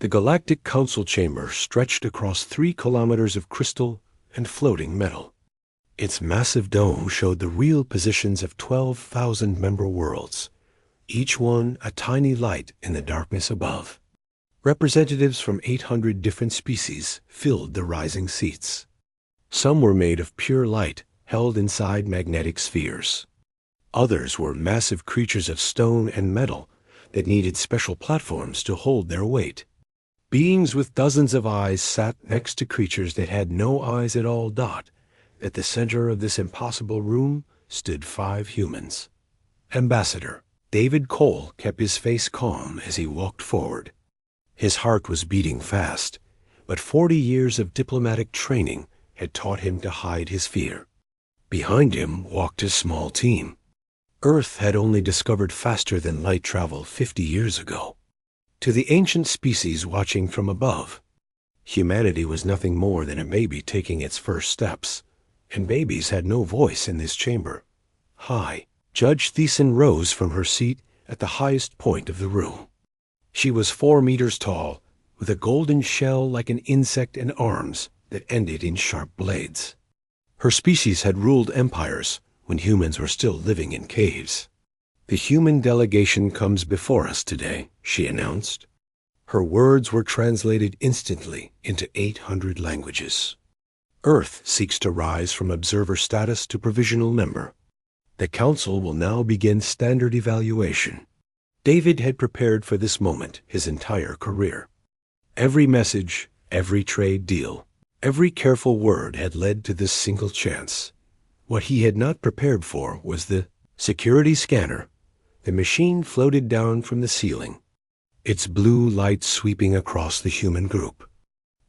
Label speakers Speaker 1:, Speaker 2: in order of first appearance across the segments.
Speaker 1: The Galactic Council chamber stretched across 3 kilometers of crystal and floating metal. Its massive dome showed the real positions of 12,000 member worlds, each one a tiny light in the darkness above. Representatives from 800 different species filled the rising seats. Some were made of pure light held inside magnetic spheres. Others were massive creatures of stone and metal that needed special platforms to hold their weight. Beings with dozens of eyes sat next to creatures that had no eyes at all. At the center of this impossible room stood 5 humans. Ambassador David Cole kept his face calm as he walked forward. His heart was beating fast, but 40 years of diplomatic training had taught him to hide his fear. Behind him walked his small team. Earth had only discovered faster than light travel 50 years ago. To the ancient species watching from above, humanity was nothing more than a baby taking its first steps, and babies had no voice in this chamber. High, Judge Thiessen rose from her seat at the highest point of the room. She was 4 meters tall, with a golden shell like an insect and arms that ended in sharp blades. Her species had ruled empires when humans were still living in caves. "The human delegation comes before us today," she announced. Her words were translated instantly into 800 languages. "Earth seeks to rise from observer status to provisional member. The Council will now begin standard evaluation." David had prepared for this moment his entire career. Every message, every trade deal, every careful word had led to this single chance. What he had not prepared for was the security scanner. The machine floated down from the ceiling, its blue light sweeping across the human group.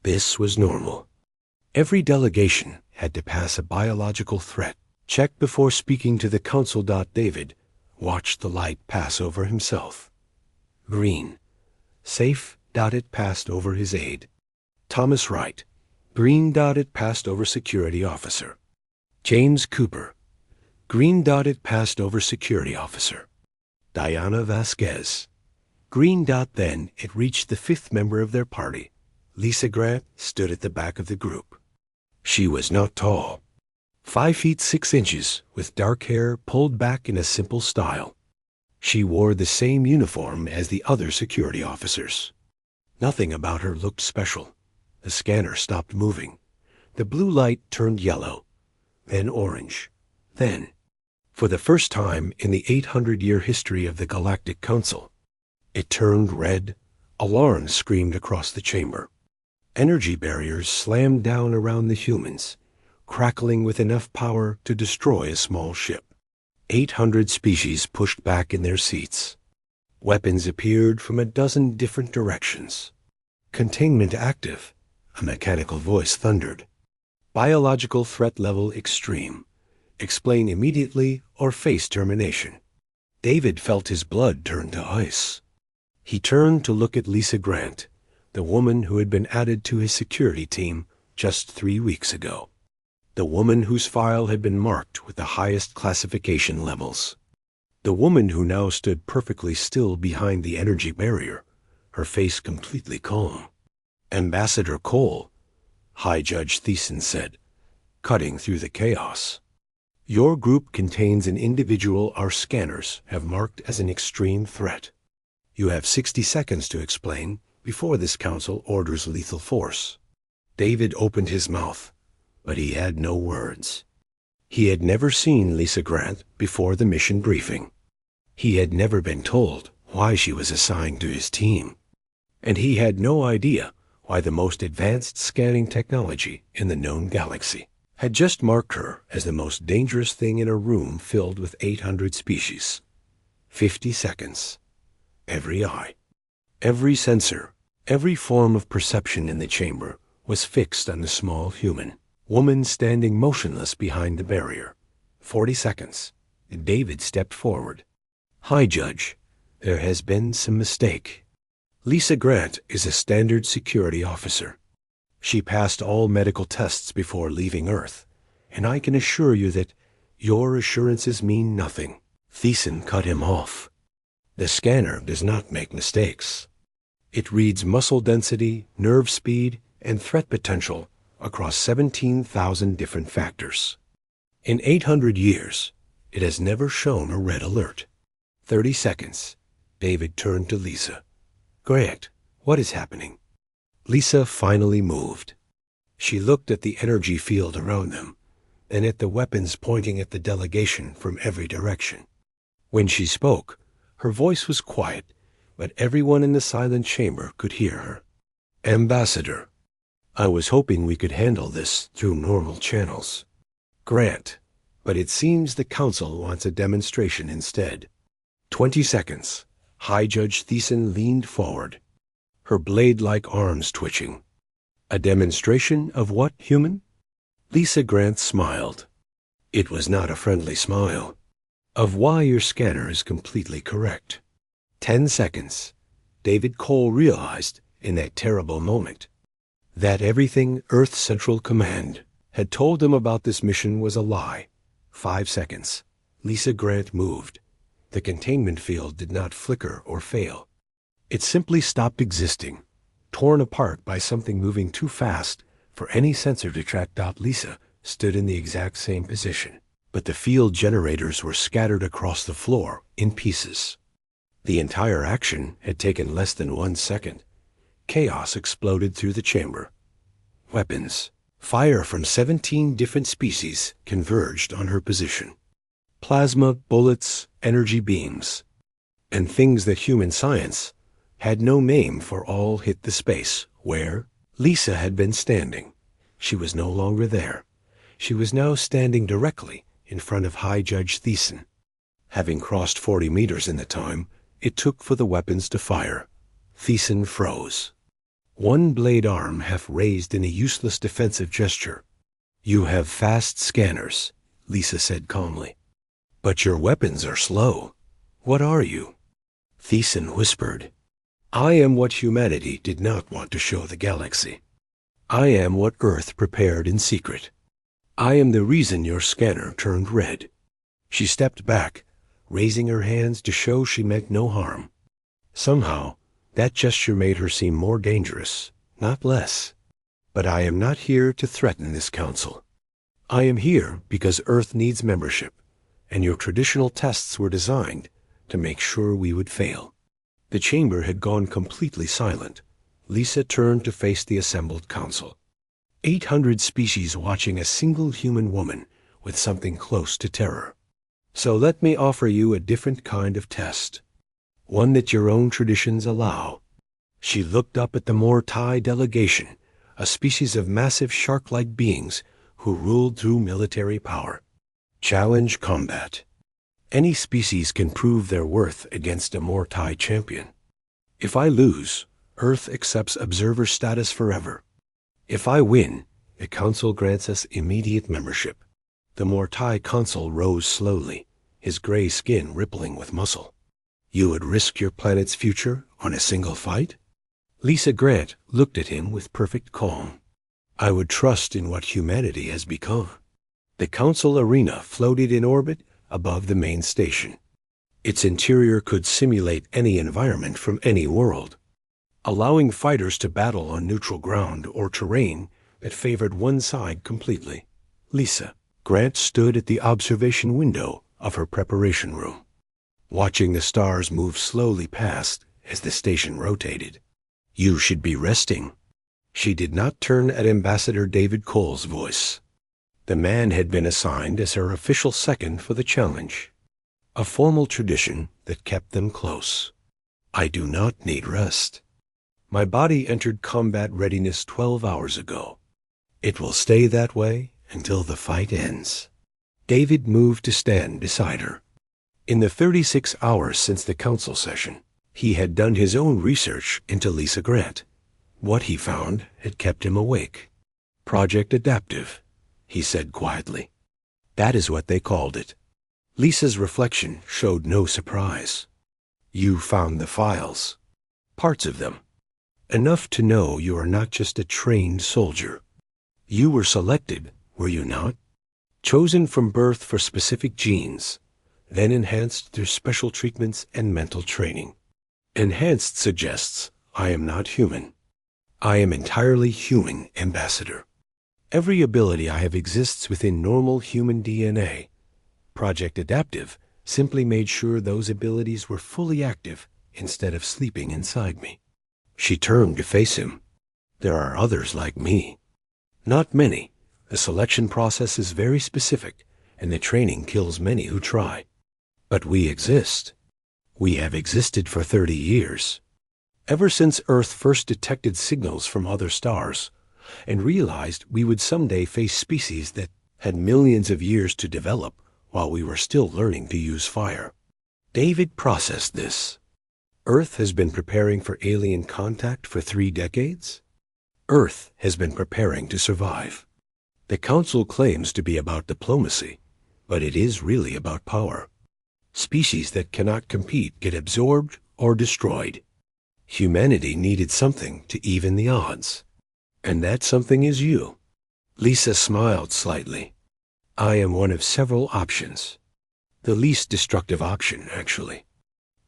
Speaker 1: This was normal. Every delegation had to pass a biological threat check before speaking to the Council. David watched the light pass over himself. Green. Safe. It passed over his aide. Thomas Wright. Green. It passed over security officer. James Cooper. Green. It passed over security officer. Diana Vasquez. Green. Then it reached the 5th member of their party. Lisa Grant stood at the back of the group. She was not tall. 5 feet 6 inches, with dark hair pulled back in a simple style. She wore the same uniform as the other security officers. Nothing about her looked special. The scanner stopped moving. The blue light turned yellow, then orange, then, for the first time in the 800-year history of the Galactic Council, it turned red. Alarms screamed across the chamber. Energy barriers slammed down around the humans, crackling with enough power to destroy a small ship. 800 species pushed back in their seats. Weapons appeared from a dozen different directions. "Containment active," a mechanical voice thundered. "Biological threat level extreme. Explain immediately or face termination." David felt his blood turn to ice. He turned to look at Lisa Grant, the woman who had been added to his security team just 3 weeks ago. The woman whose file had been marked with the highest classification levels. The woman who now stood perfectly still behind the energy barrier, her face completely calm. "Ambassador Cole," High Judge Thiessen said, cutting through the chaos. "Your group contains an individual our scanners have marked as an extreme threat. You have 60 seconds to explain before this council orders lethal force." David opened his mouth, but he had no words. He had never seen Lisa Grant before the mission briefing. He had never been told why she was assigned to his team. And he had no idea why the most advanced scanning technology in the known galaxy had just marked her as the most dangerous thing in a room filled with 800 species. 50 seconds. Every eye, every sensor, every form of perception in the chamber was fixed on the small human woman standing motionless behind the barrier. 40 seconds. David stepped forward. "Hi, Judge. There has been some mistake. Lisa Grant is a standard security officer. She passed all medical tests before leaving Earth, and I can assure you that your assurances mean nothing." Thiessen cut him off. "The scanner does not make mistakes. It reads muscle density, nerve speed, and threat potential across 17,000 different factors. In 800 years, it has never shown a red alert. 30 seconds. David turned to Lisa. Grant, what is happening? Lisa finally moved. She looked at the energy field around them, and at the weapons pointing at the delegation from every direction. When she spoke, her voice was quiet, but everyone in the silent chamber could hear her. Ambassador, I was hoping we could handle this through normal channels. Grant, but it seems the Council wants a demonstration instead. 20 seconds. High Judge Thiessen leaned forward, her blade-like arms twitching. A demonstration of what, human? Lisa Grant smiled. It was not a friendly smile. Of why your scanner is completely correct. 10 seconds. David Cole realized, in that terrible moment, that everything Earth Central Command had told them about this mission was a lie. 5 seconds. Lisa Grant moved. The containment field did not flicker or fail. It simply stopped existing, torn apart by something moving too fast for any sensor to track. Lisa stood in the exact same position, but the field generators were scattered across the floor in pieces. The entire action had taken less than 1 second. Chaos exploded through the chamber. Weapons, fire from 17 different species converged on her position. Plasma, bullets, energy beams, and things that human science had no name for all hit the space where Lisa had been standing. She was no longer there. She was now standing directly in front of High Judge Thiessen. Having crossed 40 meters in the time it took for the weapons to fire, Thiessen froze. One blade arm half raised in a useless defensive gesture. You have fast scanners, Lisa said calmly. But your weapons are slow. What are you? Thiessen whispered. I am what humanity did not want to show the galaxy. I am what Earth prepared in secret. I am the reason your scanner turned red. She stepped back, raising her hands to show she meant no harm. Somehow, that gesture made her seem more dangerous, not less. But I am not here to threaten this council. I am here because Earth needs membership, and your traditional tests were designed to make sure we would fail. The chamber had gone completely silent. Lisa turned to face the assembled council. 800 species watching a single human woman with something close to terror. So let me offer you a different kind of test. One that your own traditions allow. She looked up at the Mortai delegation, a species of massive shark-like beings who ruled through military power. Challenge combat. Any species can prove their worth against a Mortai champion. If I lose, Earth accepts observer status forever. If I win, the Council grants us immediate membership. The Mortai consul rose slowly, his gray skin rippling with muscle. You would risk your planet's future on a single fight? Lisa Grant looked at him with perfect calm. I would trust in what humanity has become. The Council arena floated in orbit above the main station. Its interior could simulate any environment from any world, allowing fighters to battle on neutral ground or terrain that favored one side completely. Lisa Grant stood at the observation window of her preparation room, watching the stars move slowly past as the station rotated. You should be resting. She did not turn at Ambassador David Cole's voice. The man had been assigned as her official second for the challenge, a formal tradition that kept them close. I do not need rest. My body entered combat readiness 12 hours ago. It will stay that way until the fight ends. David moved to stand beside her. In the 36 hours since the council session, he had done his own research into Lisa Grant. What he found had kept him awake. Project Adaptive, he said quietly. That is what they called it. Lisa's reflection showed no surprise. You found the files. Parts of them. Enough to know you are not just a trained soldier. You were selected, were you not? Chosen from birth for specific genes, then enhanced through special treatments and mental training. Enhanced suggests I am not human. I am entirely human, Ambassador. Every ability I have exists within normal human DNA. Project Adaptive simply made sure those abilities were fully active instead of sleeping inside me. She turned to face him. There are others like me. Not many. The selection process is very specific, and the training kills many who try. But we exist. We have existed for 30 years. Ever since Earth first detected signals from other stars, and realized we would someday face species that had millions of years to develop while we were still learning to use fire. David processed this. Earth has been preparing for alien contact for 3 decades. Earth has been preparing to survive. The Council claims to be about diplomacy, but it is really about power. Species that cannot compete get absorbed or destroyed. Humanity needed something to even the odds. And that something is you. Lisa smiled slightly. I am one of several options. The least destructive option, actually.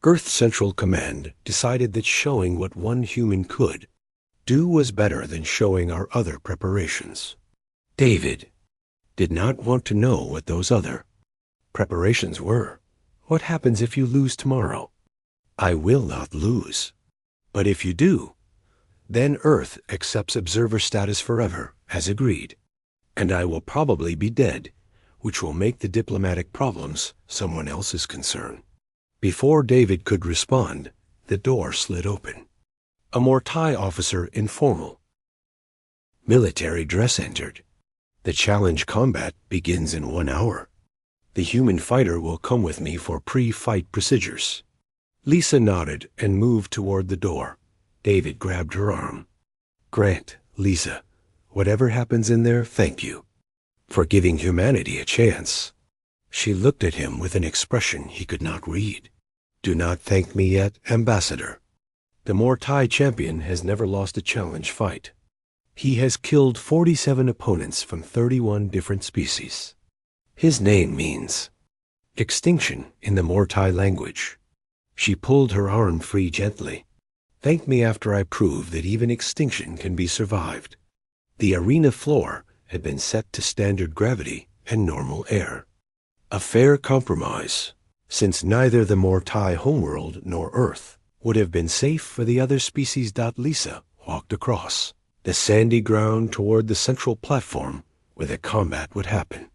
Speaker 1: Earth Central Command decided that showing what one human could do was better than showing our other preparations. David did not want to know what those other preparations were. What happens if you lose tomorrow? I will not lose. But if you do, then Earth accepts observer status forever, as agreed. And I will probably be dead, which will make the diplomatic problems someone else's concern. Before David could respond, the door slid open. A Mortai officer in formal military dress entered. The challenge combat begins in 1 hour. The human fighter will come with me for pre-fight procedures. Lisa nodded and moved toward the door. David grabbed her arm. Grant, Lisa, whatever happens in there, thank you for giving humanity a chance. She looked at him with an expression he could not read. Do not thank me yet, Ambassador. The Mortai champion has never lost a challenge fight. He has killed 47 opponents from 31 different species. His name means extinction in the Mortai language. She pulled her arm free gently. Thank me after I prove that even extinction can be survived. The arena floor had been set to standard gravity and normal air. A fair compromise, since neither the Mortai homeworld nor Earth would have been safe for the other species. Lisa walked across the sandy ground toward the central platform where the combat would happen.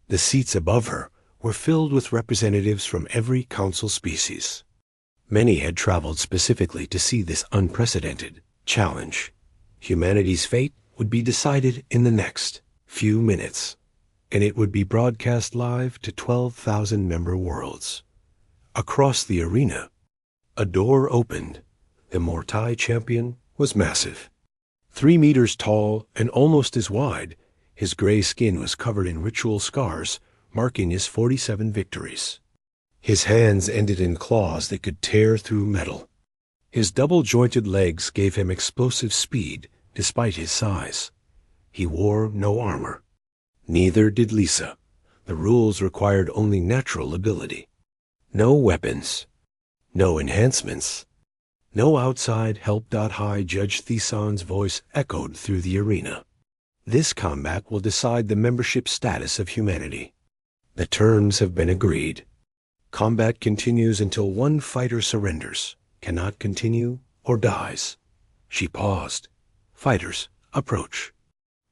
Speaker 1: The seats above her were filled with representatives from every council species. Many had traveled specifically to see this unprecedented challenge. Humanity's fate would be decided in the next few minutes, and it would be broadcast live to 12,000 member worlds. Across the arena, a door opened. The Mortai champion was massive. 3 meters tall and almost as wide, his gray skin was covered in ritual scars, marking his 47 victories. His hands ended in claws that could tear through metal. His double-jointed legs gave him explosive speed despite his size. He wore no armor. Neither did Lisa. The rules required only natural ability. No weapons. No enhancements. No outside help. High Judge Theson's voice echoed through the arena. This combat will decide the membership status of humanity. The terms have been agreed. Combat continues until one fighter surrenders, cannot continue, or dies. She paused. Fighters, approach.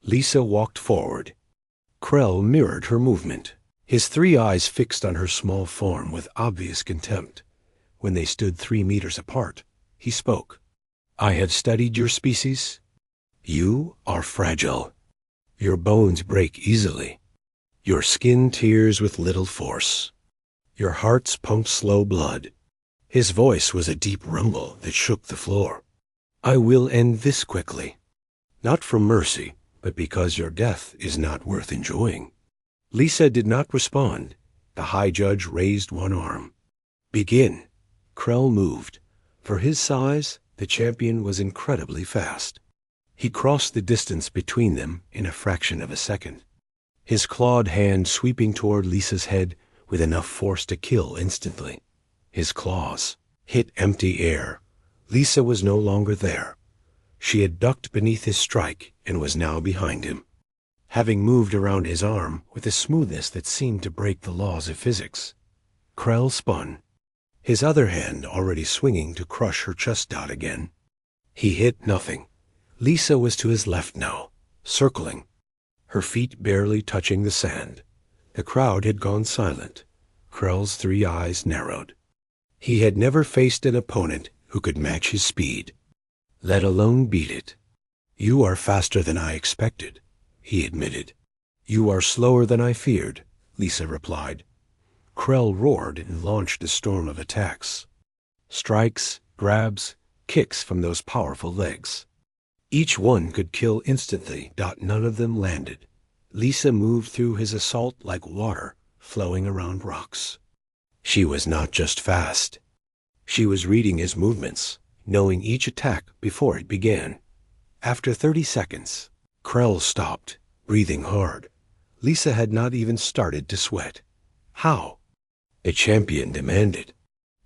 Speaker 1: Lisa walked forward. Krell mirrored her movement, his 3 eyes fixed on her small form with obvious contempt. When they stood 3 meters apart, he spoke. I have studied your species. You are fragile. Your bones break easily. Your skin tears with little force. Your hearts pump slow blood. His voice was a deep rumble that shook the floor. I will end this quickly. Not from mercy, but because your death is not worth enjoying. Lisa did not respond. The High Judge raised one arm. Begin. Krell moved. For his size, the champion was incredibly fast. He crossed the distance between them in a fraction of a second. His clawed hand sweeping toward Lisa's head with enough force to kill instantly. His claws hit empty air. Lisa was no longer there. She had ducked beneath his strike and was now behind him, having moved around his arm with a smoothness that seemed to break the laws of physics. Krell spun, his other hand already swinging to crush her chest dot again. He hit nothing. Lisa was to his left now, circling, her feet barely touching the sand. The crowd had gone silent. Krell's 3 eyes narrowed. He had never faced an opponent who could match his speed, let alone beat it. "You are faster than I expected," he admitted. "You are slower than I feared," Lisa replied. Krell roared and launched a storm of attacks. Strikes, grabs, kicks from those powerful legs. Each one could kill instantly. None of them landed. Lisa moved through his assault like water flowing around rocks. She was not just fast. She was reading his movements, knowing each attack before it began. After 30 seconds, Krell stopped, breathing hard. Lisa had not even started to sweat. How? A champion demanded.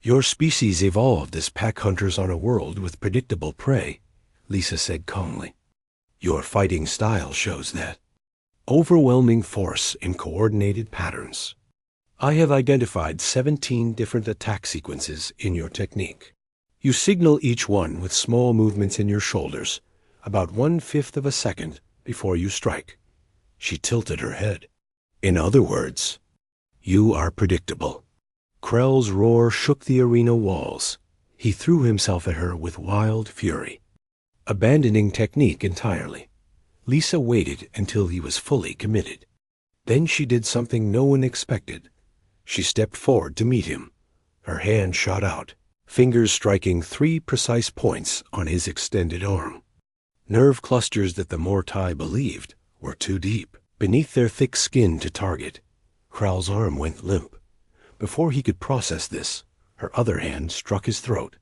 Speaker 1: "Your species evolved as pack hunters on a world with predictable prey," Lisa said calmly. "Your fighting style shows that. Overwhelming force in coordinated patterns. I have identified 17 different attack sequences in your technique. You signal each one with small movements in your shoulders, about 1/5 of a second before you strike." She tilted her head. "In other words, you are predictable." Krell's roar shook the arena walls. He threw himself at her with wild fury, abandoning technique entirely. Lisa waited until he was fully committed. Then she did something no one expected. She stepped forward to meet him. Her hand shot out, fingers striking 3 precise points on his extended arm. Nerve clusters that the Mortai believed were too deep beneath their thick skin to target. Krell's arm went limp. Before he could process this, her other hand struck his throat.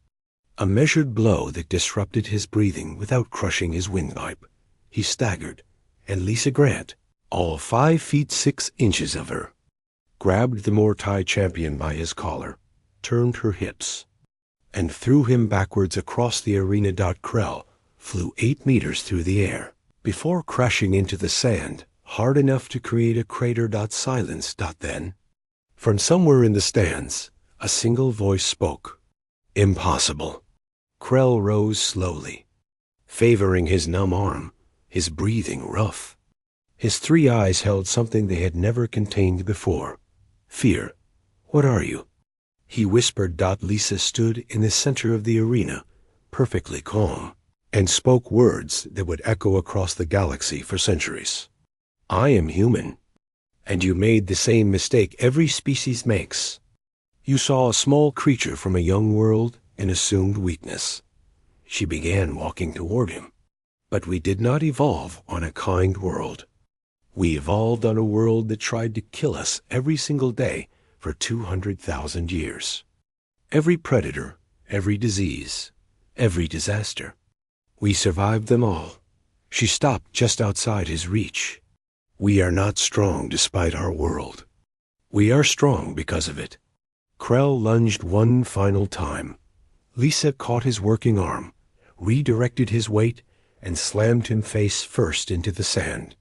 Speaker 1: A measured blow that disrupted his breathing without crushing his windpipe. He staggered, and Lisa Grant, all 5 feet 6 inches of her, grabbed the Mortai champion by his collar, turned her hips, and threw him backwards across the arena. Krell flew 8 meters through the air, before crashing into the sand hard enough to create a crater. Silence. Then, from somewhere in the stands, a single voice spoke. "Impossible." Krell rose slowly, favoring his numb arm, his breathing rough. His 3 eyes held something they had never contained before. Fear. "What are you?" he whispered. Lisa stood in the center of the arena, perfectly calm, and spoke words that would echo across the galaxy for centuries. "I am human, and you made the same mistake every species makes. You saw a small creature from a young world and assumed weakness." She began walking toward him. "But we did not evolve on a kind world. We evolved on a world that tried to kill us every single day for 200,000 years. Every predator, every disease, every disaster. We survived them all." She stopped just outside his reach. "We are not strong despite our world. We are strong because of it." Krell lunged one final time. Lisa caught his working arm, redirected his weight, and slammed him face first into the sand.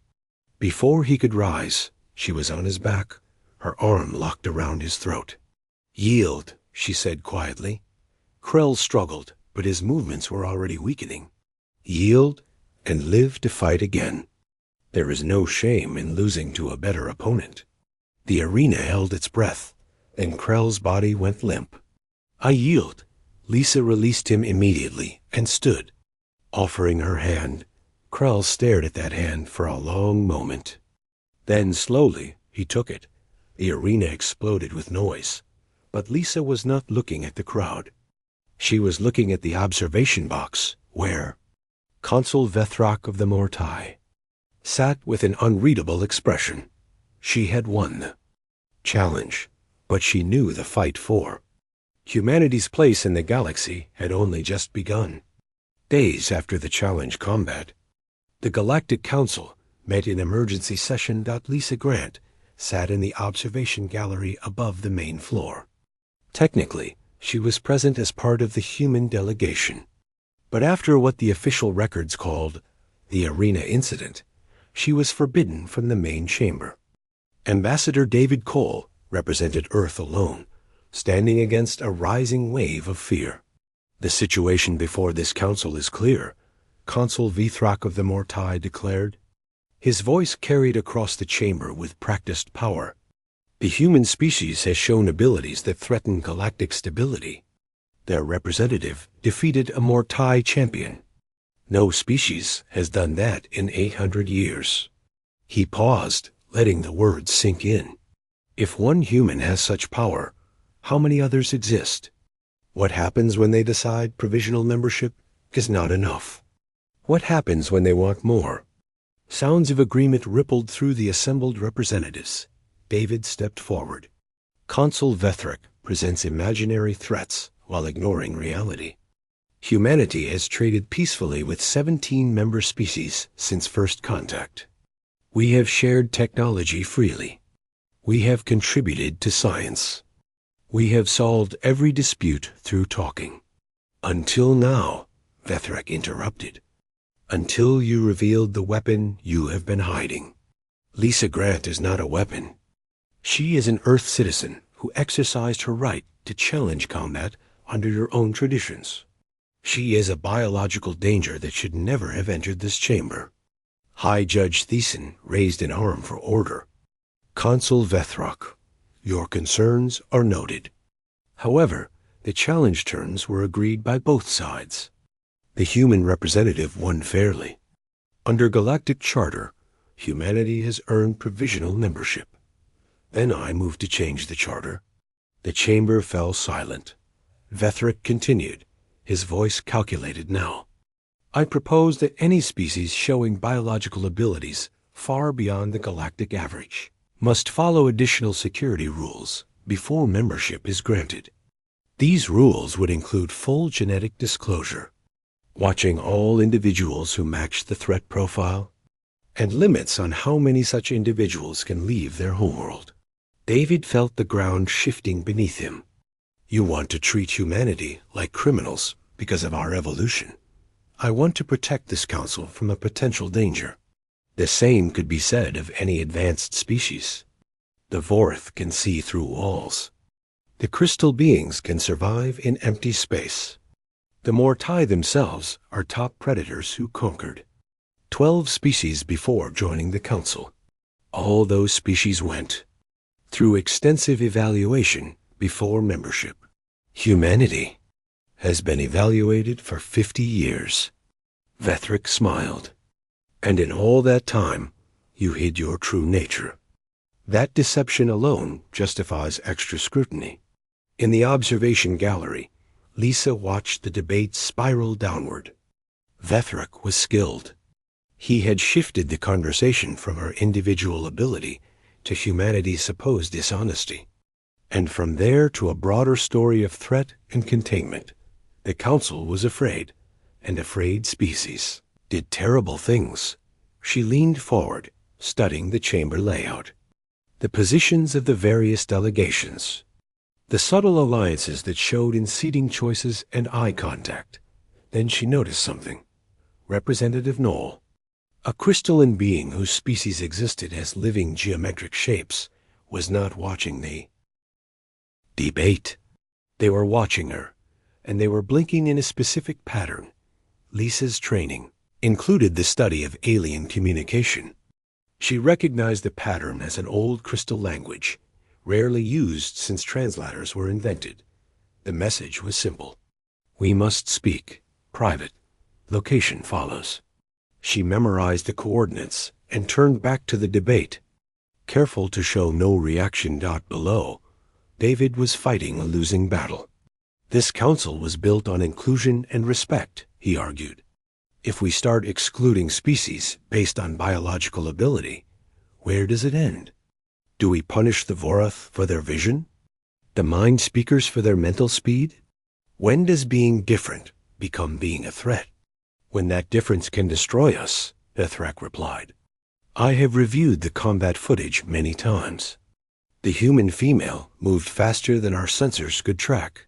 Speaker 1: Before he could rise, she was on his back, her arm locked around his throat. "Yield," she said quietly. Krell struggled, but his movements were already weakening. "Yield and live to fight again. There is no shame in losing to a better opponent." The arena held its breath, and Krell's body went limp. "I yield." Lisa released him immediately and stood, offering her hand. Krell stared at that hand for a long moment. Then slowly he took it. The arena exploded with noise, but Lisa was not looking at the crowd. She was looking at the observation box, where Consul Vethrak of the Mortai sat with an unreadable expression. She had won the challenge, but she knew the fight for humanity's place in the galaxy had only just begun. Days after the challenge combat, the Galactic Council met in emergency session. Lisa Grant sat in the observation gallery above the main floor. Technically, she was present as part of the human delegation, But after what the official records called the arena incident, she was forbidden from the main chamber. Ambassador David Cole represented Earth alone, standing against a rising wave of fear. The situation before this council is clear, Consul Vithrak of the Mortai declared. His voice carried across the chamber with practiced power. The human species has shown abilities that threaten galactic stability. Their representative defeated a Mortai champion. No species has done that in 800 years. He paused, letting the words sink in. If one human has such power, how many others exist? What happens when they decide provisional membership is not enough? What happens when they want more? Sounds of agreement rippled through the assembled representatives. David stepped forward. Consul Vethrak presents imaginary threats while ignoring reality. Humanity has traded peacefully with 17 member species since first contact. We have shared technology freely. We have contributed to science. We have solved every dispute through talking. Until now, Vethrak interrupted. Until you revealed the weapon you have been hiding. Lisa Grant is not a weapon. She is an Earth citizen who exercised her right to challenge combat under your own traditions. She is a biological danger that should never have entered this chamber. High Judge Thiessen raised an arm for order. Consul Vethrak, your concerns are noted. However, the challenge terms were agreed by both sides. The human representative won fairly. Under Galactic Charter, humanity has earned provisional membership. Then I moved to change the charter. The chamber fell silent. Vethrak continued, his voice calculated now. I propose that any species showing biological abilities far beyond the galactic average must follow additional security rules before membership is granted. These rules would include full genetic disclosure, watching all individuals who match the threat profile, and limits on how many such individuals can leave their homeworld. David felt the ground shifting beneath him. You want to treat humanity like criminals because of our evolution. I want to protect this council from a potential danger. The same could be said of any advanced species. The Vorth can see through walls. The crystal beings can survive in empty space. The Mortai themselves are top predators who conquered 12 species before joining the council. All those species went through extensive evaluation before membership. Humanity has been evaluated for 50 years. Vethrak smiled. And in all that time, you hid your true nature. That deception alone justifies extra scrutiny. In the observation gallery, Lisa watched the debate spiral downward. Vethrak was skilled. He had shifted the conversation from her individual ability to humanity's supposed dishonesty, and from there to a broader story of threat and containment. The council was afraid, and afraid species did terrible things. She leaned forward, studying the chamber layout, the positions of the various delegations, the subtle alliances that showed in seating choices and eye contact. Then she noticed something. Representative Knoll, a crystalline being whose species existed as living geometric shapes, was not watching the debate. They were watching her, and they were blinking in a specific pattern. Lisa's training included the study of alien communication. She recognized the pattern as an old crystal language, rarely used since translators were invented. The message was simple. We must speak. Private. Location follows. She memorized the coordinates and turned back to the debate. Careful to show no reaction dot below, David was fighting a losing battle. This council was built on inclusion and respect, he argued. If we start excluding species based on biological ability, where does it end? Do we punish the Vorath for their vision? The mind speakers for their mental speed? When does being different become being a threat? When that difference can destroy us, Vethrak replied. I have reviewed the combat footage many times. The human female moved faster than our sensors could track.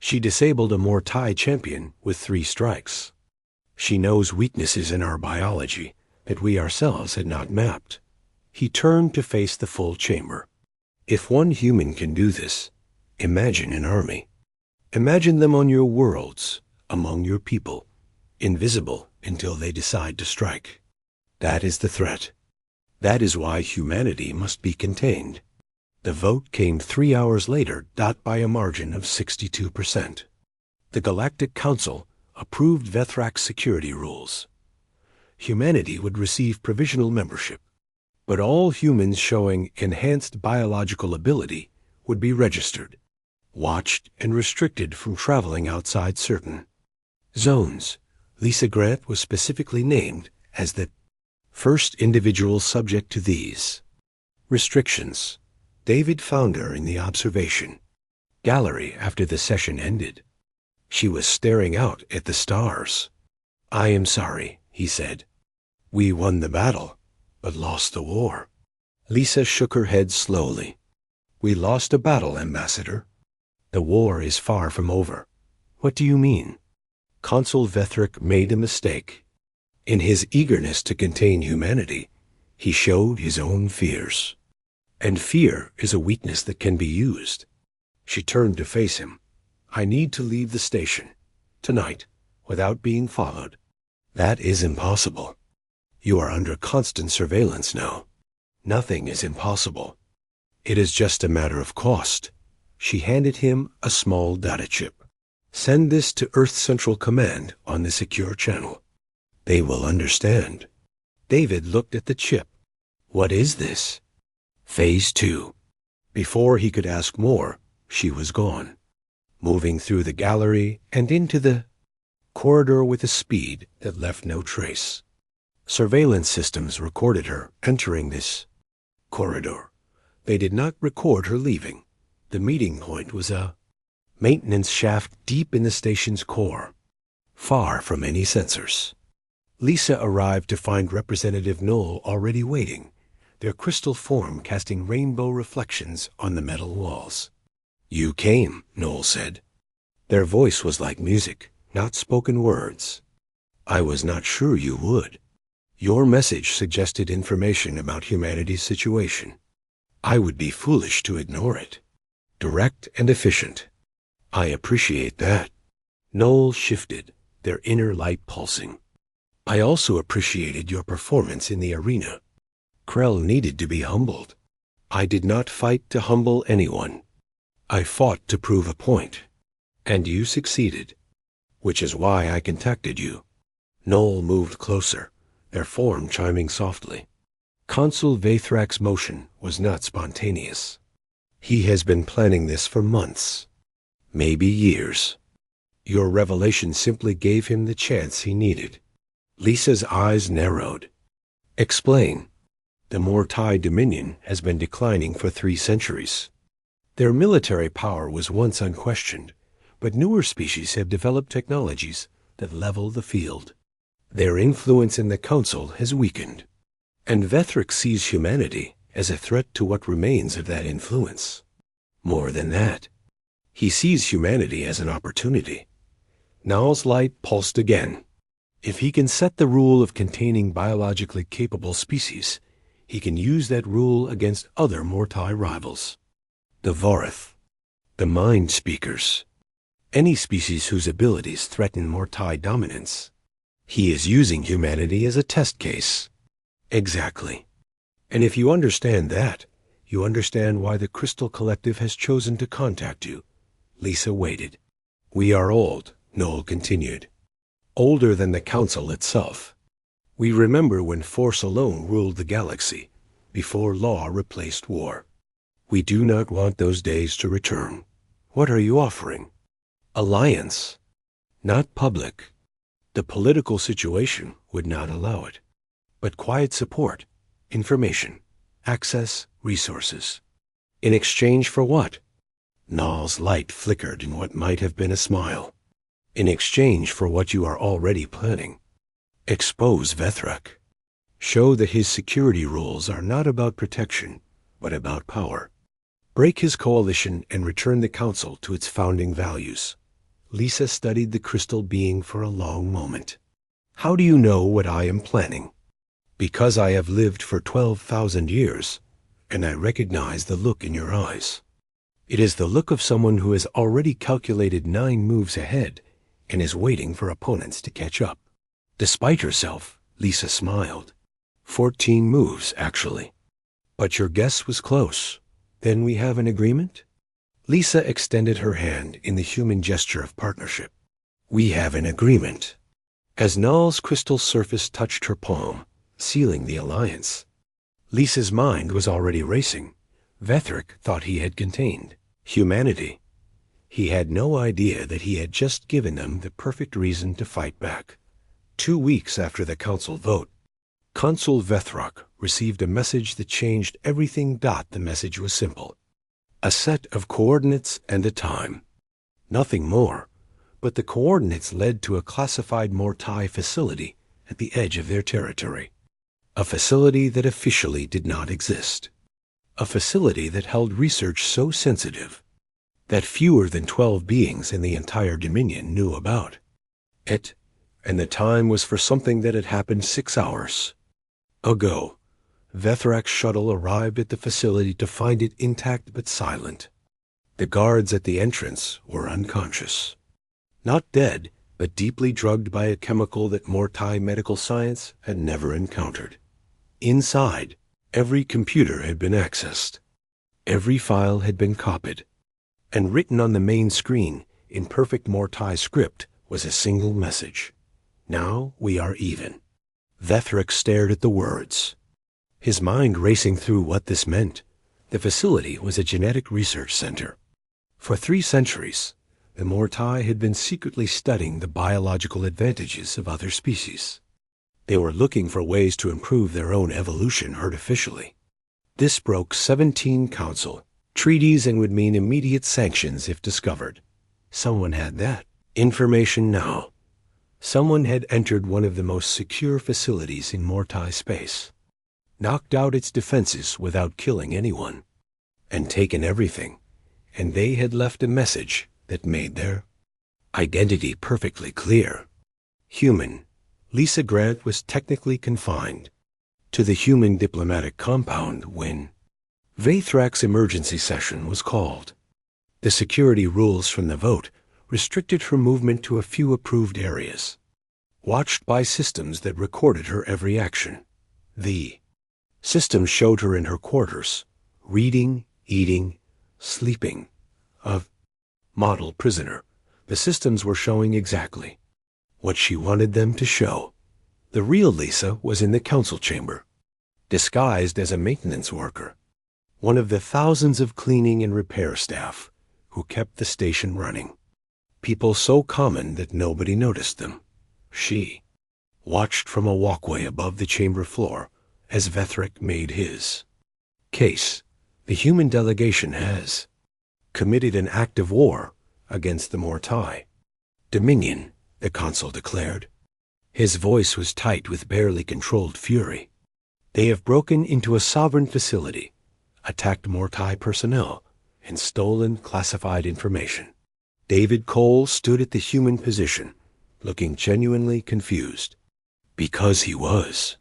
Speaker 1: She disabled a Mortai champion with 3 strikes. She knows weaknesses in our biology that we ourselves had not mapped. He turned to face the full chamber. If one human can do this, imagine an army. Imagine them on your worlds, among your people, invisible until they decide to strike. That is the threat. That is why humanity must be contained. The vote came 3 hours later, by a margin of 62%. The Galactic Council approved Vethrak's security rules. Humanity would receive provisional membership, but all humans showing enhanced biological ability would be registered, watched, and restricted from traveling outside certain zones. Lisa Grant was specifically named as the first individual subject to these restrictions. David found her in the observation gallery after the session ended. She was staring out at the stars. "I am sorry," he said. "We won the battle, but lost the war." Lisa shook her head slowly. "We lost a battle, Ambassador. The war is far from over." "What do you mean?" Consul Vethrak made a mistake. In his eagerness to contain humanity, he showed his own fears. And fear is a weakness that can be used. She turned to face him. "I need to leave the station, tonight, without being followed." "That is impossible. You are under constant surveillance now." "Nothing is impossible. It is just a matter of cost." She handed him a small data chip. "Send this to Earth Central Command on the secure channel. They will understand." David looked at the chip. "What is this?" "Phase 2. Before he could ask more, she was gone, moving through the gallery and into the corridor with a speed that left no trace. Surveillance systems recorded her entering this corridor. They did not record her leaving. The meeting point was a maintenance shaft deep in the station's core, far from any sensors. Lisa arrived to find Representative Knoll already waiting, their crystal form casting rainbow reflections on the metal walls. "You came," Knoll said. Their voice was like music, not spoken words. "I was not sure you would. Your message suggested information about humanity's situation. I would be foolish to ignore it. Direct and efficient." "I appreciate that." Knoll shifted, their inner light pulsing. "I also appreciated your performance in the arena." Krell needed to be humbled. "I did not fight to humble anyone. I fought to prove a point. And you succeeded, which is why I contacted you." Knoll moved closer, their form chiming softly. Consul Vethrak's motion was not spontaneous. He has been planning this for months, maybe years. Your revelation simply gave him the chance he needed. Lisa's eyes narrowed. "Explain." "The Mortai Dominion has been declining for 3 centuries. Their military power was once unquestioned, but newer species have developed technologies that level the field. Their influence in the Council has weakened, and Vethrak sees humanity as a threat to what remains of that influence. More than that, he sees humanity as an opportunity." Now's light pulsed again. If he can set the rule of containing biologically capable species, he can use that rule against other Mortai rivals. The Vorath, the Mind Speakers, any species whose abilities threaten Mortai dominance. He is using humanity as a test case. Exactly. And if you understand that, you understand why the Crystal Collective has chosen to contact you. Lisa waited. "We are old," Knoll continued. "Older than the Council itself. We remember when force alone ruled the galaxy, before law replaced war. We do not want those days to return." "What are you offering?" "Alliance. Not public. The political situation would not allow it. But quiet support, information, access, resources. In exchange for what?" Knoll's light flickered in what might have been a smile. "In exchange for what you are already planning. Expose Vethrak. Show that his security rules are not about protection, but about power. Break his coalition and return the Council to its founding values. Lisa studied the crystal being for a long moment. How do you know what I am planning? Because I have lived for 12,000 years, and I recognize the look in your eyes. It is the look of someone who has already calculated 9 moves ahead and is waiting for opponents to catch up. Despite herself, Lisa smiled. 14 moves, actually. But your guess was close. Then we have an agreement? Lisa extended her hand in the human gesture of partnership. We have an agreement. As Null's crystal surface touched her palm, sealing the alliance, Lisa's mind was already racing. Vethric thought he had contained humanity. He had no idea that he had just given them the perfect reason to fight back. 2 weeks after the council vote, Consul Vethrock received a message that changed everything. The message was simple. A set of coordinates and a time. Nothing more, but the coordinates led to a classified Mortai facility at the edge of their territory. A facility that officially did not exist. A facility that held research so sensitive that fewer than 12 beings in the entire Dominion knew about it, and the time was for something that had happened 6 hours ago. Vethrac's shuttle arrived at the facility to find it intact but silent. The guards at the entrance were unconscious. Not dead, but deeply drugged by a chemical that Mortai medical science had never encountered. Inside, every computer had been accessed. Every file had been copied. And written on the main screen, in perfect Mortai script, was a single message. Now we are even. Vethric stared at the words, his mind racing through what this meant. The facility was a genetic research center. For 3 centuries, the Mortai had been secretly studying the biological advantages of other species. They were looking for ways to improve their own evolution artificially. This broke 17 council treaties and would mean immediate sanctions if discovered. Someone had that information now. Someone had entered one of the most secure facilities in Mortai space, knocked out its defenses without killing anyone, and taken everything, and they had left a message that made their identity perfectly clear. Human. Lisa Grant was technically confined to the human diplomatic compound when Vethrac's emergency session was called. The security rules from the vote restricted her movement to a few approved areas, watched by systems that recorded her every action. The systems showed her in her quarters, reading, eating, sleeping. A model prisoner. The systems were showing exactly what she wanted them to show. The real Lisa was in the council chamber, disguised as a maintenance worker, one of the thousands of cleaning and repair staff who kept the station running. People so common that nobody noticed them. She watched from a walkway above the chamber floor as Vethric made his case. The human delegation has committed an act of war against the Mortai Dominion, the consul declared. His voice was tight with barely controlled fury. They have broken into a sovereign facility, attacked Mortai personnel, and stolen classified information. David Cole stood at the human position, looking genuinely confused. Because he was.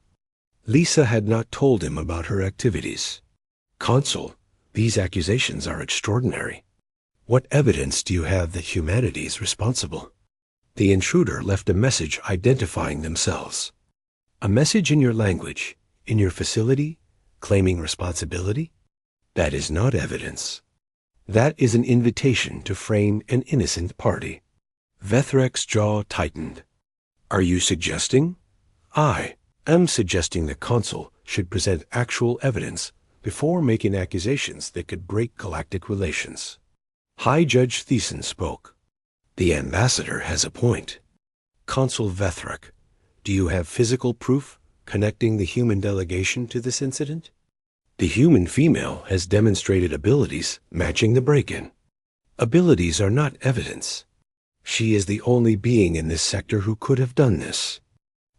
Speaker 1: Lisa had not told him about her activities. Consul, these accusations are extraordinary. What evidence do you have that humanity is responsible? The intruder left a message identifying themselves. A message in your language, in your facility, claiming responsibility? That is not evidence. That is an invitation to frame an innocent party. Vethrac's jaw tightened. Are you suggesting? I am suggesting the consul should present actual evidence before making accusations that could break galactic relations. High Judge Thiessen spoke. The ambassador has a point. Consul Vethrac, do you have physical proof connecting the human delegation to this incident? The human female has demonstrated abilities matching the break-in. Abilities are not evidence. She is the only being in this sector who could have done this.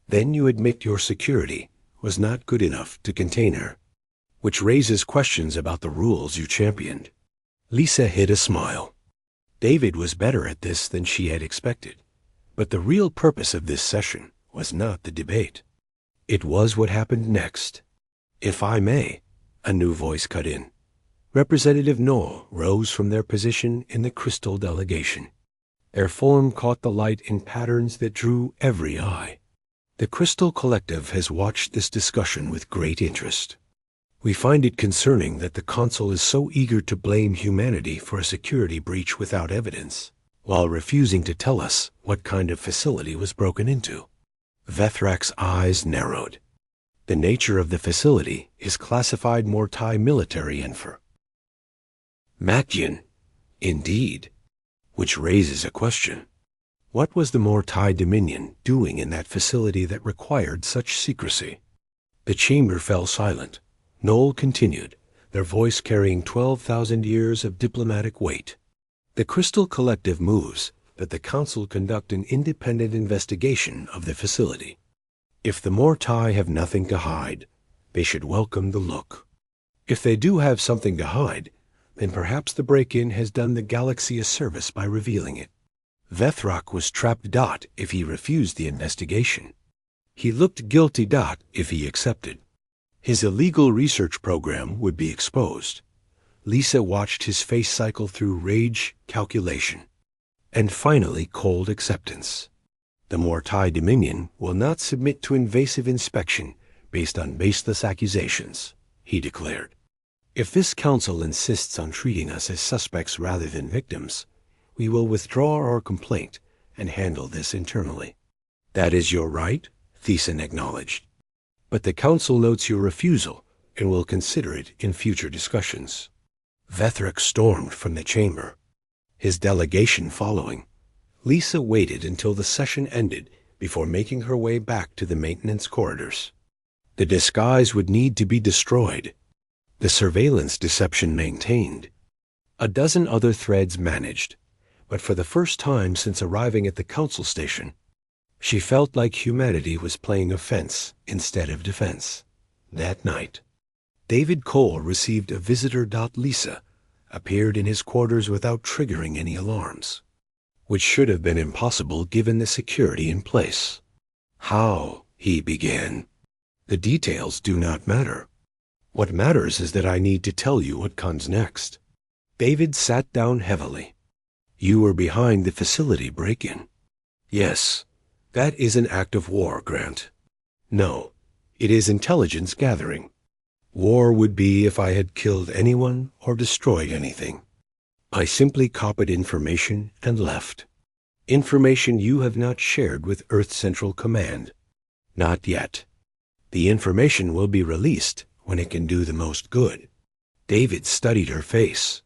Speaker 1: Then you admit your security was not good enough to contain her, which raises questions about the rules you championed. Lisa hid a smile. David was better at this than she had expected, but the real purpose of this session was not the debate. It was what happened next. "If I may," a new voice cut in. Representative Noel rose from their position in the crystal delegation. Their form caught the light in patterns that drew every eye. "The Crystal Collective has watched this discussion with great interest. We find it concerning that the Council is so eager to blame humanity for a security breach without evidence, while refusing to tell us what kind of facility was broken into." Vethrak's eyes narrowed. "The nature of the facility is classified Mortai military info." "Makian, indeed. Which raises a question. What was the Mortai Dominion doing in that facility that required such secrecy?" The chamber fell silent. Noel continued, their voice carrying 12,000 years of diplomatic weight. "The Crystal Collective moves that the Council conduct an independent investigation of the facility. If the Mortai have nothing to hide, they should welcome the look. If they do have something to hide, then perhaps the break-in has done the galaxy a service by revealing it. Vethrak was trapped if he refused the investigation. He looked guilty if he accepted. His illegal research program would be exposed." Lisa watched his face cycle through rage, calculation, and finally cold acceptance. "The Mortai Dominion will not submit to invasive inspection based on baseless accusations," he declared. "If this council insists on treating us as suspects rather than victims, we will withdraw our complaint and handle this internally." "That is your right," Thiessen acknowledged. "But the council notes your refusal and will consider it in future discussions." Vethrak stormed from the chamber, his delegation following. Lisa waited until the session ended before making her way back to the maintenance corridors. The disguise would need to be destroyed, the surveillance deception maintained, a dozen other threads managed, but for the first time since arriving at the council station, she felt like humanity was playing offense instead of defense. That night, David Cole received a visitor. Lisa appeared in his quarters without triggering any alarms, which should have been impossible given the security in place. "How?" he began. "The details do not matter. What matters is that I need to tell you what comes next." David sat down heavily. "You were behind the facility break-in." "Yes. That is an act of war, Grant." "No, it is intelligence gathering. War would be if I had killed anyone or destroyed anything. I simply copied information and left. Information you have not shared with Earth Central Command. Not yet. The information will be released when it can do the most good." David studied her face.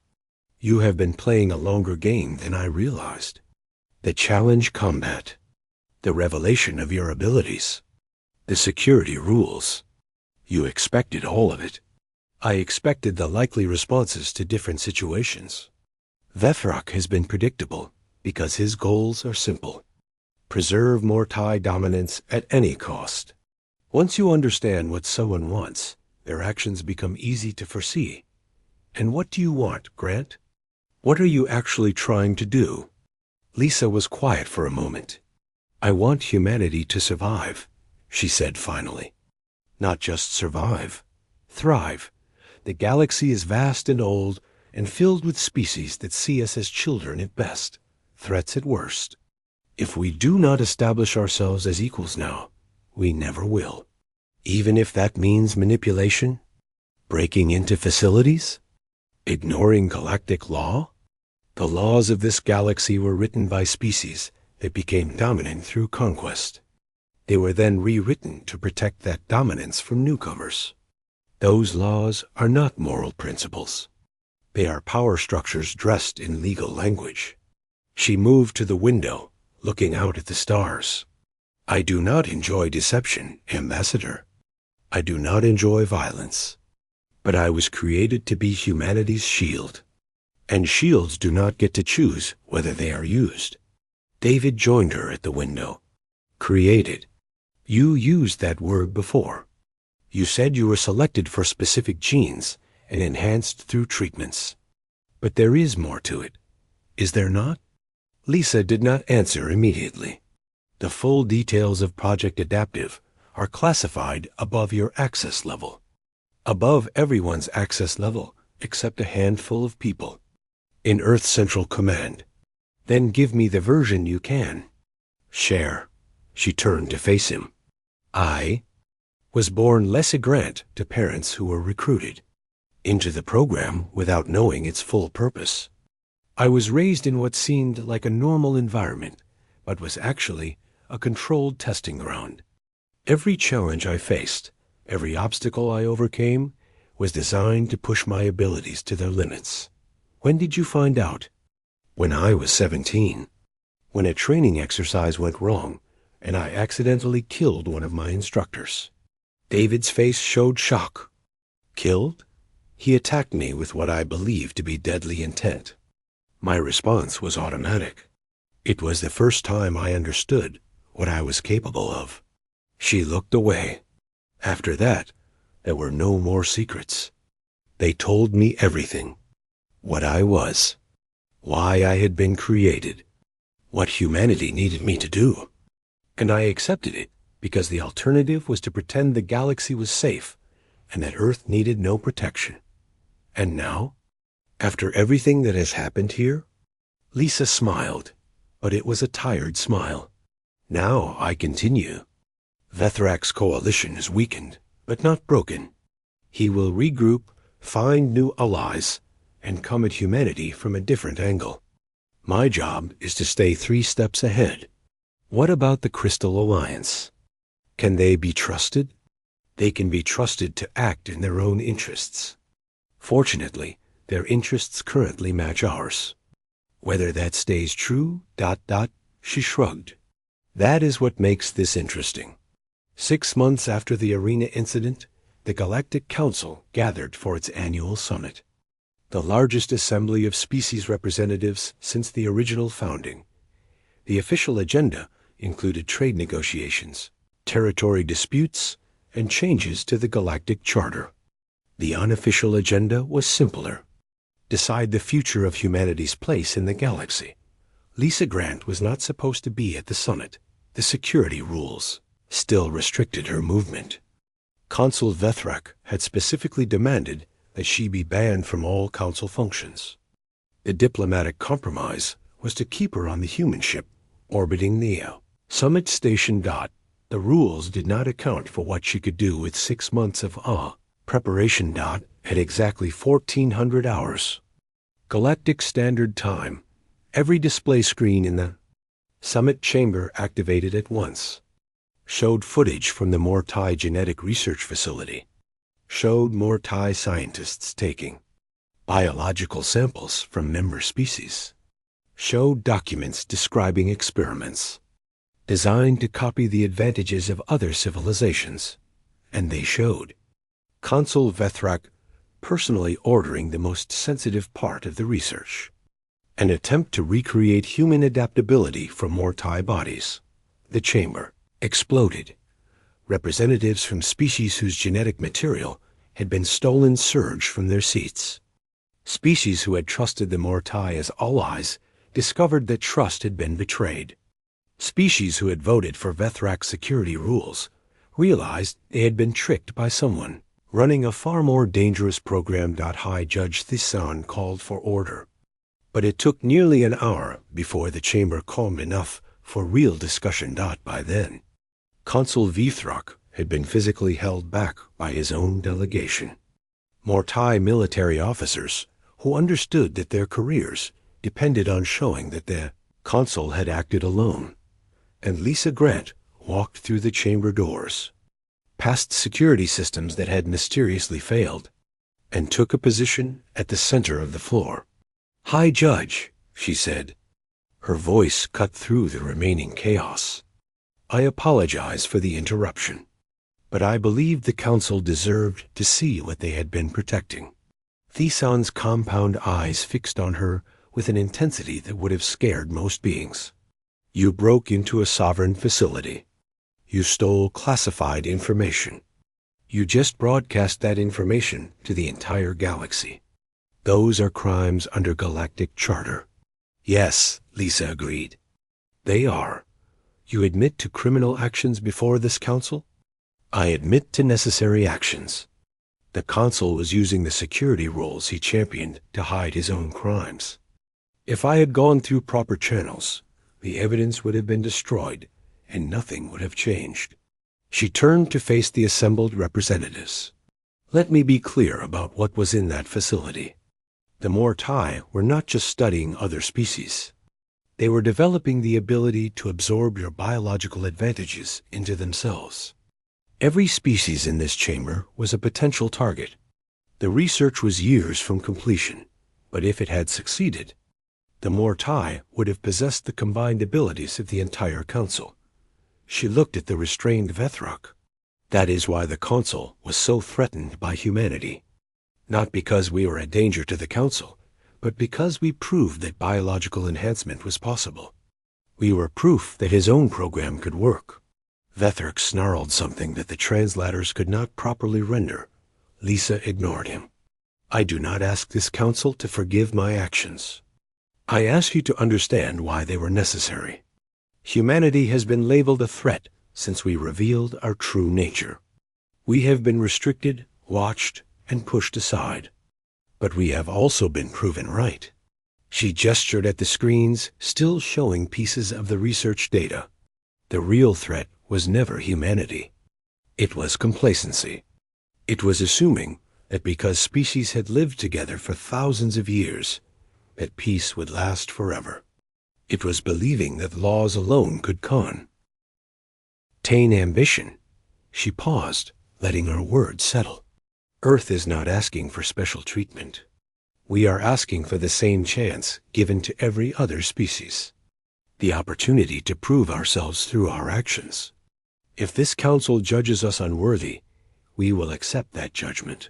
Speaker 1: "You have been playing a longer game than I realized. The challenge combat, the revelation of your abilities, the security rules. You expected all of it." "I expected the likely responses to different situations." "Vethrak has been predictable because his goals are simple. Preserve Mortai dominance at any cost. Once you understand what someone wants, their actions become easy to foresee. And what do you want, Grant? What are you actually trying to do?" Lisa was quiet for a moment. "I want humanity to survive," she said finally. "Not just survive, thrive. The galaxy is vast and old and filled with species that see us as children at best, threats at worst. If we do not establish ourselves as equals now, we never will. Even if that means manipulation, breaking into facilities, ignoring galactic law. The laws of this galaxy were written by species that became dominant through conquest. They were then rewritten to protect that dominance from newcomers. Those laws are not moral principles. They are power structures dressed in legal language." She moved to the window, looking out at the stars. "I do not enjoy deception, Ambassador. I do not enjoy violence. But I was created to be humanity's shield. And shields do not get to choose whether they are used." David joined her at the window. "Created. You used that word before. You said you were selected for specific genes and enhanced through treatments. But there is more to it. is there not? Lisa did not answer immediately. The full details of Project Adaptive are classified above your access level. Above everyone's access level except a handful of people. In Earth Central Command. Then give me the version you can. Share. She turned to face him. I was born Lessa Grant to parents who were recruited into the program without knowing its full purpose. I was raised in what seemed like a normal environment, but was actually a controlled testing ground. Every challenge I faced, every obstacle I overcame, was designed to push my abilities to their limits. When did you find out? When I was 17. When a training exercise went wrong, and I accidentally killed one of my instructors. David's face showed shock. Killed? He attacked me with what I believed to be deadly intent. My response was automatic. It was the first time I understood what I was capable of. She looked away. After that, there were no more secrets. They told me everything. What I was. Why I had been created. What humanity needed me to do. And I accepted it because the alternative was to pretend the galaxy was safe and that Earth needed no protection. And now, after everything that has happened here, Lisa smiled, but it was a tired smile. Now I continue. Vethrak's coalition is weakened, but not broken. He will regroup, find new allies, and come at humanity from a different angle. My job is to stay 3 steps ahead. What about the Crystal Alliance? Can they be trusted? They can be trusted to act in their own interests. Fortunately, their interests currently match ours. Whether that stays true, she shrugged. That is what makes this interesting. 6 months after the arena incident, the Galactic Council gathered for its annual summit. The largest assembly of species representatives since the original founding. The official agenda included trade negotiations, territory disputes, and changes to the Galactic Charter. The unofficial agenda was simpler. Decide the future of humanity's place in the galaxy. Lisa Grant was not supposed to be at the summit. The security rules still restricted her movement. Consul Vethrak had specifically demanded that she be banned from all council functions. The diplomatic compromise was to keep her on the human ship orbiting Neo. Summit Station. The rules did not account for what she could do with 6 months of preparation. At exactly 1400 hours. Galactic Standard Time. Every display screen in the summit chamber activated at once. Showed footage from the Mortai Genetic Research Facility. Showed Mortai scientists taking biological samples from member species. Showed documents describing experiments designed to copy the advantages of other civilizations. And they showed Consul Vethrak personally ordering the most sensitive part of the research. An attempt to recreate human adaptability from Mortai bodies. The chamber exploded. Representatives from species whose genetic material had been stolen surged from their seats. Species who had trusted the Mortai as allies discovered that trust had been betrayed. Species who had voted for Vethrak's security rules realized they had been tricked by someone running a far more dangerous program. High Judge Thisan called for order. But it took nearly an hour before the chamber calmed enough for real discussion. By then, Consul Vethrak had been physically held back by his own delegation. Mortai military officers who understood that their careers depended on showing that the consul had acted alone. And Lisa Grant walked through the chamber doors, past security systems that had mysteriously failed, and took a position at the center of the floor. "High Judge," she said. Her voice cut through the remaining chaos. "I apologize for the interruption, but I believed the council deserved to see what they had been protecting." Thisan's compound eyes fixed on her with an intensity that would have scared most beings. "You broke into a sovereign facility. You stole classified information. You just broadcast that information to the entire galaxy. Those are crimes under Galactic Charter. Yes, Lisa agreed. They are. You admit to criminal actions before this council? I admit to necessary actions. The consul was using the security rules he championed to hide his own crimes. If I had gone through proper channels, the evidence would have been destroyed and nothing would have changed. She turned to face the assembled representatives. Let me be clear about what was in that facility. The Mortai were not just studying other species. They were developing the ability to absorb your biological advantages into themselves. Every species in this chamber was a potential target. The research was years from completion, but if it had succeeded, the Mortai would have possessed the combined abilities of the entire council. She looked at the restrained Vethrok. That is why the council was so threatened by humanity. Not because we were a danger to the council, but because we proved that biological enhancement was possible. We were proof that his own program could work. Vethrok snarled something that the translators could not properly render. Lisa ignored him. I do not ask this council to forgive my actions. I ask you to understand why they were necessary. Humanity has been labeled a threat since we revealed our true nature. We have been restricted, watched, and pushed aside. But we have also been proven right. She gestured at the screens, still showing pieces of the research data. The real threat was never humanity. It was complacency. It was assuming that because species had lived together for thousands of years, that peace would last forever. It was believing that laws alone could contain ambition. She paused, letting her words settle. Earth is not asking for special treatment. We are asking for the same chance given to every other species. The opportunity to prove ourselves through our actions. If this council judges us unworthy, we will accept that judgment.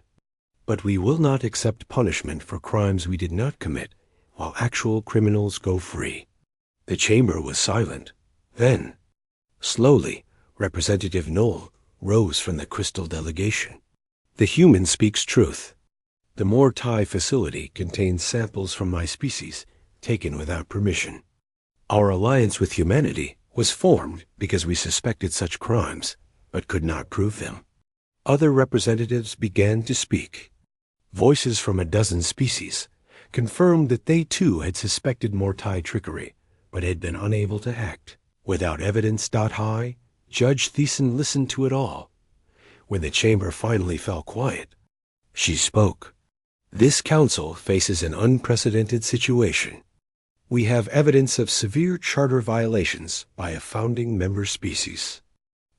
Speaker 1: But we will not accept punishment for crimes we did not commit while actual criminals go free. The chamber was silent. Then, slowly, Representative Knoll rose from the crystal delegation. The human speaks truth. The Mortai facility contains samples from my species, taken without permission. Our alliance with humanity was formed because we suspected such crimes, but could not prove them. Other representatives began to speak. Voices from a dozen species confirmed that they too had suspected Mortai trickery, but had been unable to act. Without evidence, High, Judge Thiessen listened to it all. When the chamber finally fell quiet, she spoke. This council faces an unprecedented situation. We have evidence of severe charter violations by a founding member species.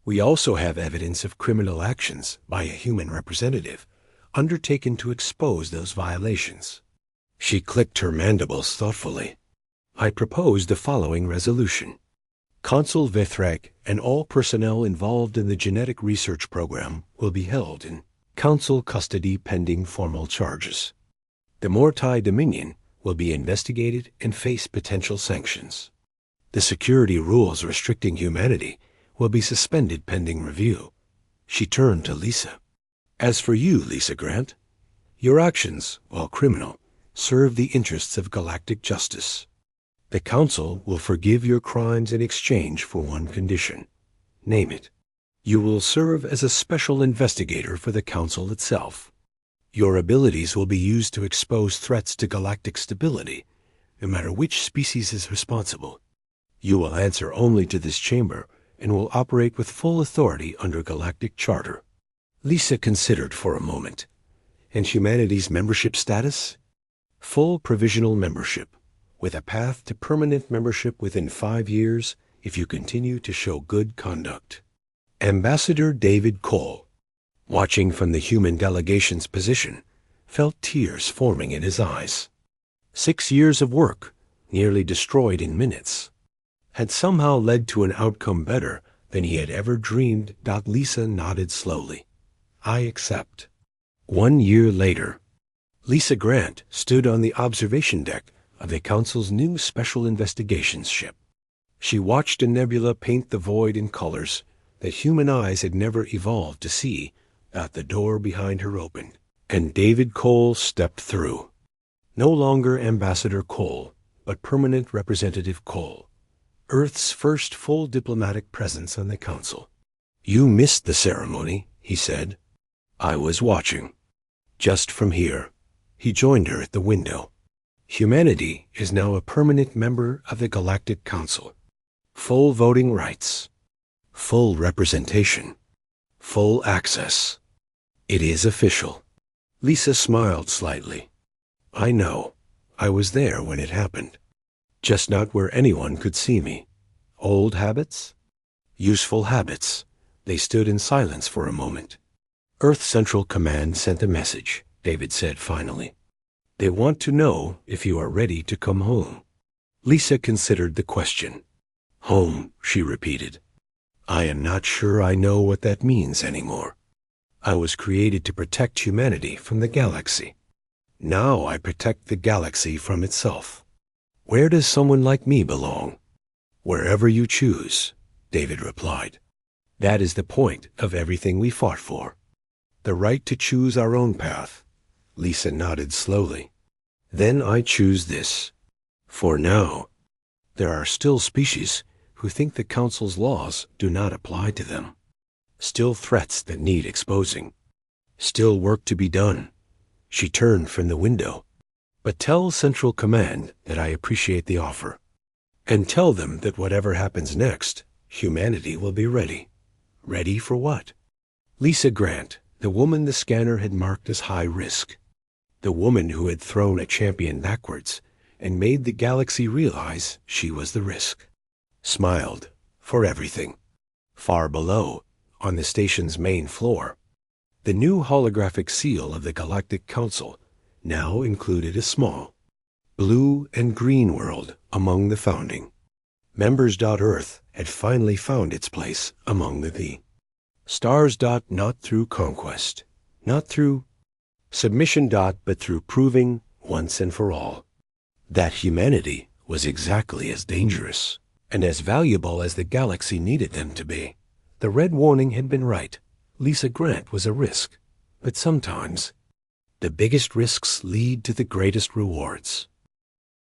Speaker 1: We also have evidence of criminal actions by a human representative undertaken to expose those violations. She clicked her mandibles thoughtfully. I propose the following resolution. Consul Vethrok and all personnel involved in the genetic research program will be held in council custody pending formal charges. The Mortai Dominion will be investigated and face potential sanctions. The security rules restricting humanity will be suspended pending review. She turned to Lisa. As for you, Lisa Grant, your actions, while criminal, serve the interests of galactic justice. The Council will forgive your crimes in exchange for one condition. Name it. You will serve as a special investigator for the Council itself. Your abilities will be used to expose threats to galactic stability, no matter which species is responsible. You will answer only to this chamber and will operate with full authority under Galactic Charter. Lisa considered for a moment. And humanity's membership status? Full provisional membership, with a path to permanent membership within 5 years if you continue to show good conduct. Ambassador David Cole, watching from the human delegation's position, felt tears forming in his eyes. 6 years of work, nearly destroyed in minutes, had somehow led to an outcome better than he had ever dreamed. Lisa nodded slowly. I accept. 1 year later, Lisa Grant stood on the observation deck of the Council's new Special Investigations ship. She watched a nebula paint the void in colors that human eyes had never evolved to see. The door behind her opened, and David Cole stepped through. No longer Ambassador Cole, but permanent representative Cole, Earth's first full diplomatic presence on the council. "You missed the ceremony," he said. "I was watching. Just from here." He joined her at the window. "Humanity is now a permanent member of the Galactic Council. Full voting rights, full representation, full access. It is official." Lisa smiled slightly. "I know. I was there when it happened. Just not where anyone could see me. Old habits? Useful habits." They stood in silence for a moment. "Earth Central Command sent a message," David said finally. "They want to know if you are ready to come home." Lisa considered the question. "Home," she repeated. "I am not sure I know what that means anymore. I was created to protect humanity from the galaxy. Now I protect the galaxy from itself. Where does someone like me belong?" "Wherever you choose," David replied. "That is the point of everything we fought for. The right to choose our own path." Lisa nodded slowly. "Then I choose this. For now. There are still species who think the Council's laws do not apply to them. Still threats that need exposing. Still work to be done." She turned from the window. "But tell Central Command that I appreciate the offer. And tell them that whatever happens next, humanity will be ready." "Ready for what?" Lisa Grant, the woman the scanner had marked as high risk. The woman who had thrown a champion backwards and made the galaxy realize she was the risk. Smiled for everything. Far below, on the station's main floor, the new holographic seal of the Galactic Council now included a small blue and green world among the founding. Members.Earth had finally found its place among the stars. Not through conquest, not through submission. But through proving once and for all that humanity was exactly as dangerous and as valuable as the galaxy needed them to be. The red warning had been right. Lisa Grant was a risk. But sometimes the biggest risks lead to the greatest rewards.